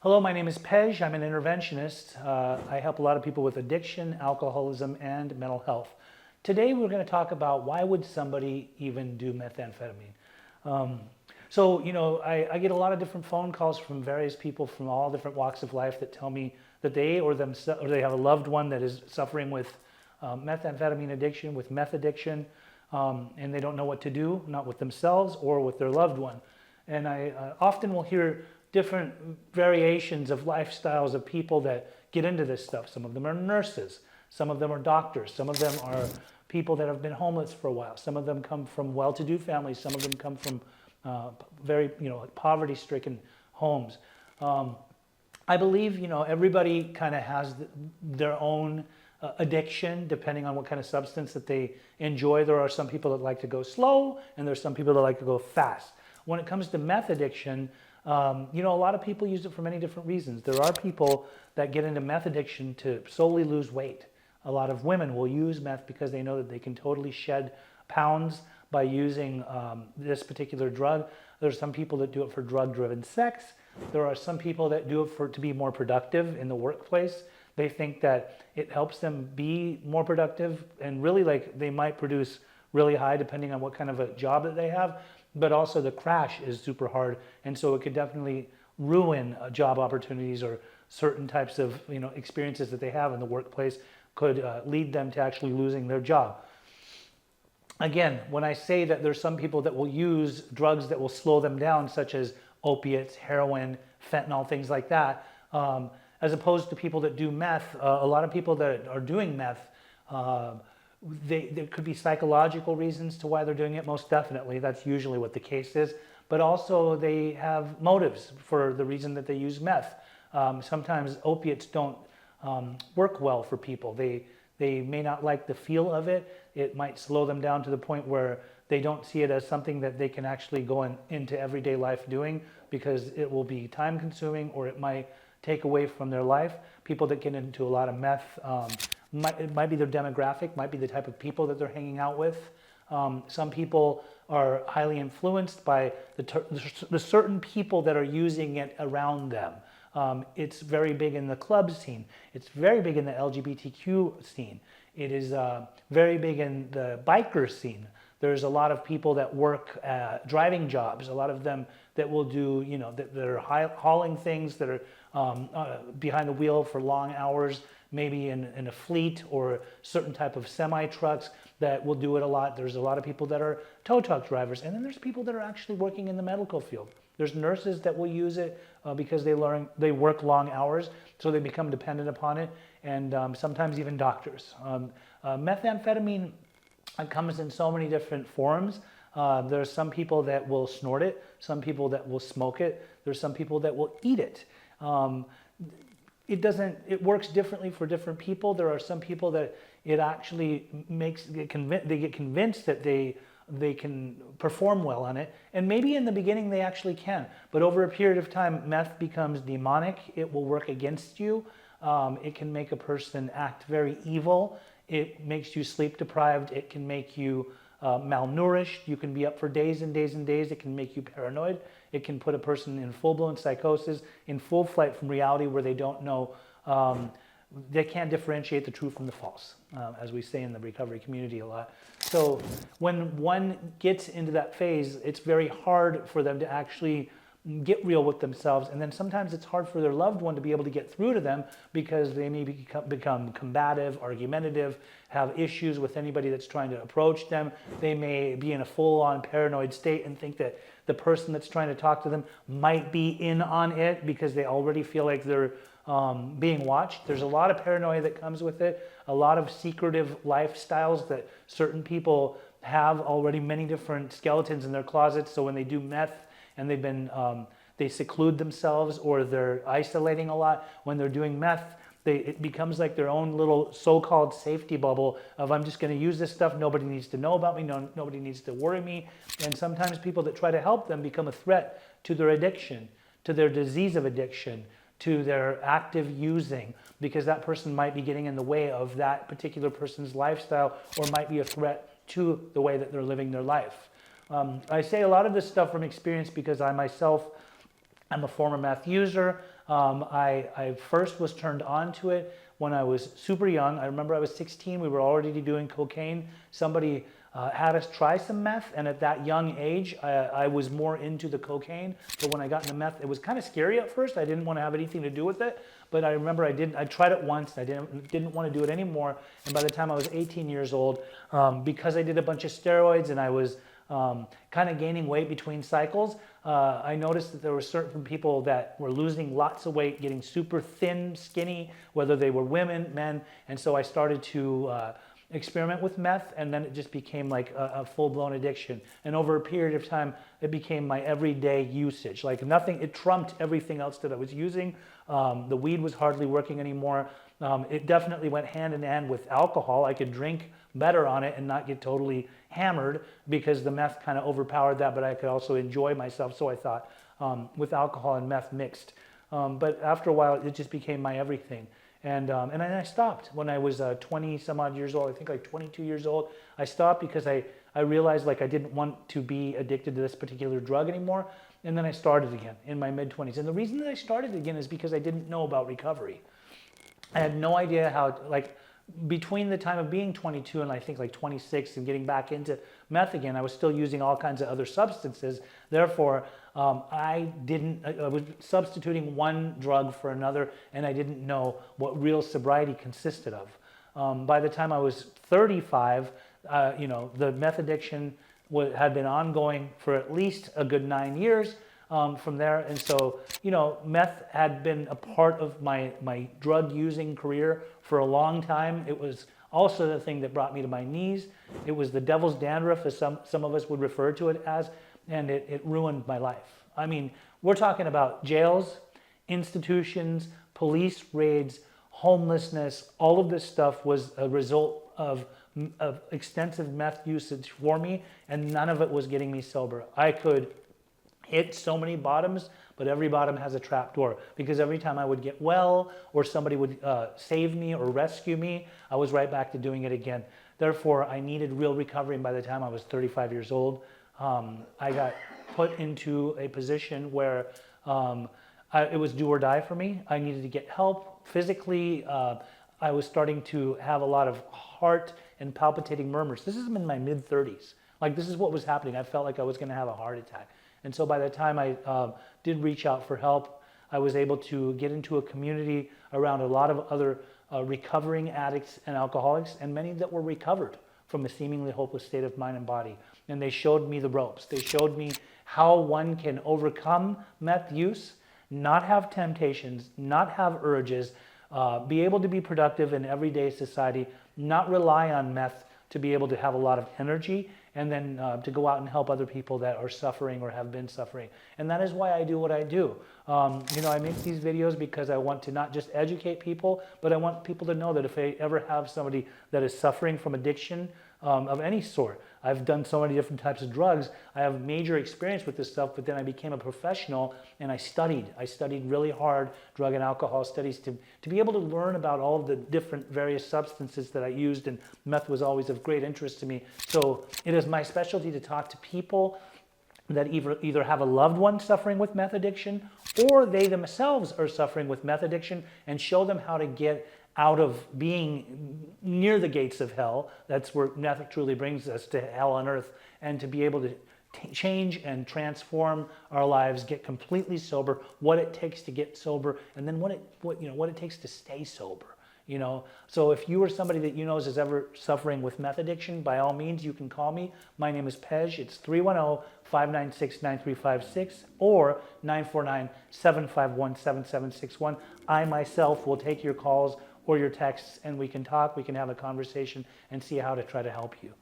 Hello, my name is Pej. I'm an interventionist. I help a lot of people with addiction, alcoholism, and mental health. Today we're going to talk about why would somebody even do methamphetamine. I get a lot of different phone calls from various people from all different walks of life that tell me that they or they have a loved one that is suffering with methamphetamine addiction, with meth addiction, and they don't know what to do, not with themselves or with their loved one. And I often will hear different variations of lifestyles of people that get into this stuff. Some of them are nurses, some of them are doctors, some of them are people that have been homeless for a while, some of them come from well-to-do families, some of them come from very poverty-stricken homes. I believe everybody kind of has their own addiction depending on what kind of substance that they enjoy. There are some people that like to go slow, and there's some people that like to go fast. When it comes to meth addiction, a lot of people use it for many different reasons. There are people that get into meth addiction to solely lose weight. A lot of women will use meth because they know that they can totally shed pounds by using this particular drug. There's some people that do it for drug-driven sex. There are some people that do it to be more productive in the workplace. They think that it helps them be more productive, and really they might produce really high depending on what kind of a job that they have. But also the crash is super hard, and so it could definitely ruin job opportunities, or certain types of experiences that they have in the workplace could lead them to actually losing their job. Again, when I say that there's some people that will use drugs that will slow them down, such as opiates, heroin, fentanyl, things like that, as opposed to people that do meth, a lot of people that are doing meth, there could be psychological reasons to why they're doing it, most definitely. That's usually what the case is. But also they have motives for the reason that they use meth. Sometimes opiates don't work well for people. They may not like the feel of it. It might slow them down to the point where they don't see it as something that they can actually go into everyday life doing, because it will be time consuming, or it might take away from their life. People that get into a lot of meth, it might be their demographic, might be the type of people that they're hanging out with. Some people are highly influenced by the certain people that are using it around them. It's very big in the club scene. It's very big in the LGBTQ scene. It is very big in the biker scene. There's a lot of people that work driving jobs, a lot of them that will do, that are hauling things, that are behind the wheel for long hours, maybe in a fleet or certain type of semi-trucks that will do it a lot. There's a lot of people that are tow truck drivers, and then there's people that are actually working in the medical field. There's nurses that will use it because they work long hours, so they become dependent upon it, and sometimes even doctors. Methamphetamine comes in so many different forms. There's some people that will snort it, some people that will smoke it, there's some people that will eat it. It works differently for different people. There are some people that it actually they get convinced that they can perform well on it, and maybe in the beginning they actually can, but over a period of time meth becomes demonic. It will work against you. It can make a person act very evil. It makes you sleep deprived. It can make you malnourished. You can be up for days and days and days. It can make you paranoid. It can put a person in full-blown psychosis, in full flight from reality, where they don't know, they can't differentiate the true from the false, as we say in the recovery community a lot. So when one gets into that phase, it's very hard for them to actually get real with themselves, and then sometimes it's hard for their loved one to be able to get through to them, because they may become combative, argumentative, have issues with anybody that's trying to approach them. They may be in a full-on paranoid state and think that the person that's trying to talk to them might be in on it, because they already feel like they're being watched. There's a lot of paranoia that comes with it, a lot of secretive lifestyles that certain people have already, many different skeletons in their closets. So when they do meth and they seclude themselves, or they're isolating a lot, when they're doing meth, it becomes like their own little so-called safety bubble of, I'm just going to use this stuff, nobody needs to know about me, nobody needs to worry me. And sometimes people that try to help them become a threat to their addiction, to their disease of addiction, to their active using, because that person might be getting in the way of that particular person's lifestyle, or might be a threat to the way that they're living their life. I say a lot of this stuff from experience, because I myself, I'm a former meth user. I first was turned on to it when I was super young. I remember I was 16. We were already doing cocaine. Somebody had us try some meth, and at that young age, I was more into the cocaine. But when I got into meth, it was kind of scary at first. I didn't want to have anything to do with it. But I remember I tried it once. I didn't want to do it anymore. And by the time I was 18 years old, because I did a bunch of steroids and I was kind of gaining weight between cycles, I noticed that there were certain people that were losing lots of weight, getting super thin, skinny, whether they were women, men. And so I started to experiment with meth, and then it just became like a full-blown addiction. And over a period of time, it became my everyday usage. Like nothing, it trumped everything else that I was using. The weed was hardly working anymore. It definitely went hand in hand with alcohol. I could drink better on it and not get totally hammered because the meth kind of overpowered that, but I could also enjoy myself. So I thought with alcohol and meth mixed. But after a while, it just became my everything. And then I stopped when I was 20 some odd years old. I think like 22 years old. I stopped because I realized like I didn't want to be addicted to this particular drug anymore. And then I started again in my mid-20s. And the reason that I started again is because I didn't know about recovery. I had no idea how, like, between the time of being 22 and I think like 26 and getting back into meth again, I was still using all kinds of other substances. Therefore, I was substituting one drug for another, and I didn't know what real sobriety consisted of. By the time I was 35, the meth addiction had been ongoing for at least a good 9 years. From there, and so meth had been a part of my drug using career for a long time. It was also the thing that brought me to my knees. It was the devil's dandruff, as some of us would refer to it as, and it ruined my life. I mean, we're talking about jails, institutions, police raids, homelessness. All of this stuff was a result of extensive meth usage for me, and none of it was getting me sober. I could hit so many bottoms, but every bottom has a trap door, because every time I would get well or somebody would save me or rescue me, I was right back to doing it again. Therefore, I needed real recovery, and by the time I was 35 years old, I got put into a position where it was do or die for me. I needed to get help physically. I was starting to have a lot of heart and palpitating murmurs. This is in my mid-30s. Like, this is what was happening. I felt like I was going to have a heart attack. And so by the time I did reach out for help, I was able to get into a community around a lot of other recovering addicts and alcoholics, and many that were recovered from a seemingly hopeless state of mind and body. And they showed me the ropes. They showed me how one can overcome meth use, not have temptations, not have urges, be able to be productive in everyday society, not rely on meth to be able to have a lot of energy, and then to go out and help other people that are suffering or have been suffering. And that is why I do what I do. I make these videos because I want to not just educate people, but I want people to know that if they ever have somebody that is suffering from addiction of any sort. I've done so many different types of drugs. I have major experience with this stuff, but then I became a professional and I studied. I studied really hard drug and alcohol studies to be able to learn about all of the different various substances that I used, and meth was always of great interest to me. So it is my specialty to talk to people that either have a loved one suffering with meth addiction, or they themselves are suffering with meth addiction, and show them how to get out of being near the gates of hell. That's where meth truly brings us, to hell on earth, and to be able to change and transform our lives, get completely sober, what it takes to get sober, and then what it takes to stay sober. So if you or somebody that you know is ever suffering with meth addiction, by all means, you can call me. My name is PEJ. It's 310-596-9356 or 949-751-7761. I myself will take your calls or your texts, and we can talk, we can have a conversation and see how to try to help you.